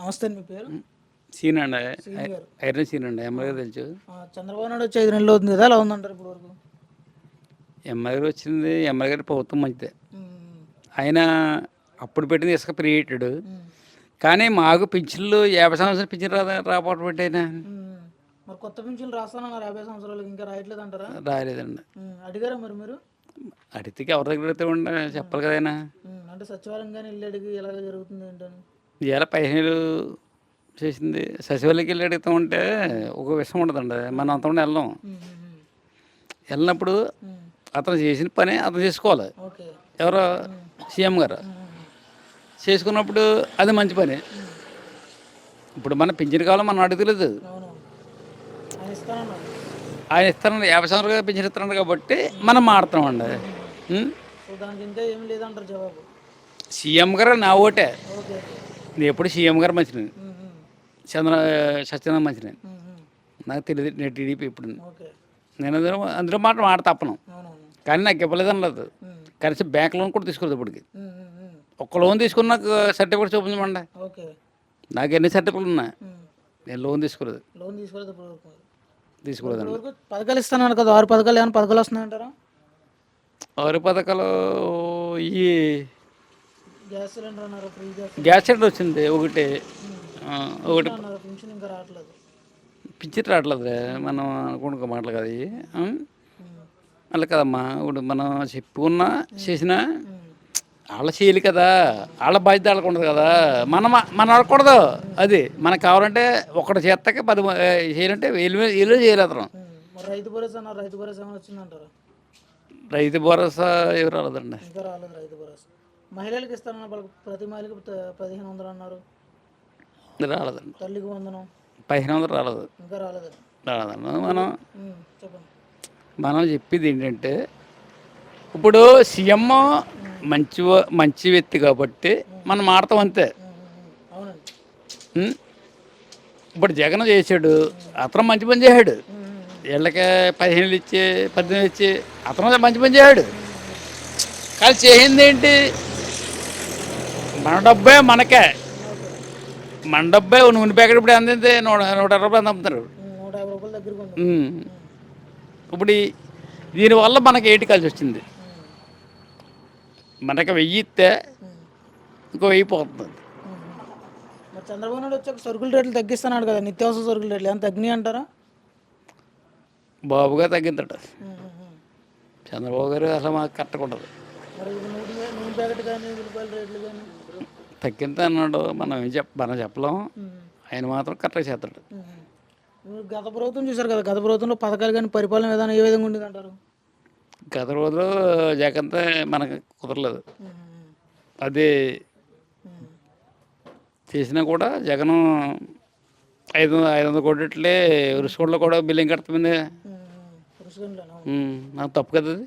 నమస్తే అండి. మీ పేరు? సీన్ అండి. సీని గారు. ఐరన్ సీన్ అండి. ఎమ్మెల్యే తెలుసు. చంద్రబాబు నాయుడు వచ్చి 5 నెలలు అవుతుంది కదా, ఎలా ఉందంటారు ఇప్పుడు వరకు? ఎమ్మెల్యే వచ్చింది. ఎమ్మెల్యే గారి ప్రభుత్వం మంచిదే. ఉమ్, ఆయన అప్పుడు పెట్టిన ఇసుక ప్రియేటెడ్. ఉమ్, కానీ మాకు పింఛన్లు 50 సంవత్సరాలు పింఛన్ రాపోవటం పెట్టైనా ఉమ్. మరి కొత్త పింఛన్లు రాస్తానన్నారు 50 సంవత్సరాలకి, ఇంకా రాయట్లేదు అంటారా? రాలేదండి. అడిగారా మరి మీరు? అడిగితే ఎవరి దగ్గర అయితే ఉండే చెప్పాలి కదా ఆయన. అంటే సచివాలయం కానీ ఇల్లు అడిగి ఎలాగ జరుగుతుంది ఏంటని? ఇవాళ 15 చేసింది. సచివాలయకి వెళ్ళి అడుగుతూ ఉంటే ఒక విషయం ఉండదండి. మనం అంతకుండా వెళ్ళాం. ఉమ్, ఉమ్, వెళ్ళినప్పుడు ఉమ్. అతను చేసిన పని అతను చేసుకోవాలి. ఓకే. ఎవరో సీఎం గారు చేసుకున్నప్పుడు అది మంచి పని. ఇప్పుడు మన పింఛన్ కావాలో మనం అడుగుతలేదు. అవును, ఆయన ఇస్తానన్నారు. ఆయన ఇస్తాను 50 సంవత్సరాలుగా పింఛన్ ఇస్తున్నాడు కాబట్టి మనం మాడుతున్నామండి. సో దానికి ఇంకా ఏమి లేదంటారు జవాబు? సీఎం గారు నా ఓటే. ఓకే. నేను ఎప్పుడు సీఎం గారు మంచిని, ఉమ్, ఉమ్, సత్యనారాయణ మంచిని. ఉమ్, ఉమ్. నాకు తెలియదు నేను టీడీపీ ఇప్పుడు. ఓకే. నేను అందులో మాట తప్పను. అవునవును. కానీ నాకు ఇవ్వలేదని లేదు. ఉమ్, కనీసం బ్యాంక్ లోన్ కూడా తీసుకోలేదు ఇప్పటికి. ఉమ్, ఉమ్, ఉమ్. ఒక్క లోన్ తీసుకుని నాకు సర్టిఫికేట్ చూపించమండి. ఓకే. నాకు ఎన్ని సర్టిఫికేట్లు ఉన్నాయి. ఉమ్. నేను లోన్ తీసుకోలేదు. లోన్ తీసుకోలేదు ఇప్పుడు వరకు? తీసుకోలేదండి. ఇప్పుడు వరకు పథకాలు ఇస్తాను కదా, 6 పథకాలు, ఏమైనా పథకాలు వస్తున్నాయంటారా? 6 పథకాలు ఈ గ్యాస్ సిలిండర్ అన్నారు, ఫ్రీ గ్యాస్ గ్యాస్ సిలిండర్ వచ్చింది ఒకటి. ఒకటి అన్నారు, పెన్షన్ ఇంకా రావట్లేదు. పింఛన్ రావట్లేదు. మనం అనుకున్న మాటలు కదా ఇవి. ఉమ్, అలా కదమ్మా. ఇప్పుడు మనం చెప్పుకున్నా చేసినా ఉమ్, వాళ్ళ చేయాలి కదా. వాళ్ళ బాధ్యత వాళ్ళకు ఉండదు కదా. మనం అడగకూడదు. అది మనకు కావాలంటే ఒకటి చేస్తాక 10 చేయాలంటే వీళ్ళు చేయాలి అతను. మరి రైతు భరోసా అన్నారు, రైతు భరోసా ఏమైనా వచ్చిందంటారా? రైతు భరోసా ఎవరు రాలేదండి. ఇంకా రాలేదు రైతు భరోసా. మహిళలకు ఇస్తానన్న ప్రతి మహిళకు 1500 అన్నారు. రాలేదండి. తల్లికి వందనం 1500 రాలేదు. ఇంకా రాలేదండి. రాలేదండి. చెప్పండి. మనం చెప్పేది ఏంటంటే ఇప్పుడు సీఎం మంచి వ్యక్తి కాబట్టి మనం మాడతాం అంతే. అవునండి. ఇప్పుడు జగన్ చేశాడు. అతను మంచి పని చేశాడు. వీళ్ళకి 15 ఇచ్చి 18 ఇచ్చి అతను మంచి పని చేశాడు. కానీ చేసింది ఏంటి? మన డబ్బే మనకే. మన డబ్బే నూనె ప్యాకెట్ ఇప్పుడు అందింది 120 రూపాయలు అమ్ముతారు. 150 రూపాయల దగ్గరికి ఉంది. ఇప్పుడు దీనివల్ల మనకి ఏంటి కలిసి వచ్చింది? మనకి 1000 ఇస్తే ఇంకో 1000 పోతుంది. మరి చంద్రబాబు నాయుడు వచ్చాక సరుకుల రేట్లు తగ్గిస్తున్నాడు కదా, నిత్యావసర సరుకుల రేట్లు ఏమైనా తగ్గినాయి అంటారా? బాబుగా తగ్గిందట. చంద్రబాబు గారు అసలు మాకు కట్టకూడదు. మరి నూనె ప్యాకెట్ కానీ ఉల్లిపాయల రేట్లు కానీ తగ్గింది అన్నాడు. మనం చెప్పలేం. ఆయన మాత్రం కరెక్ట్గా చేస్తాడు. గత ప్రభుత్వం చూశారు కదా, గత ప్రభుత్వంలో పథకాలు కానీ పరిపాలన విధానం ఏ విధంగా ఉండేది అంటారు? గత రోజులు జగన్తో మనకు కుదరలేదు. అది చేసినా కూడా జగను 500 కోట్లే రుసుకొండలో కూడా బిల్లింగ్ కడుతుంది. నాకు తప్పు కదా అది.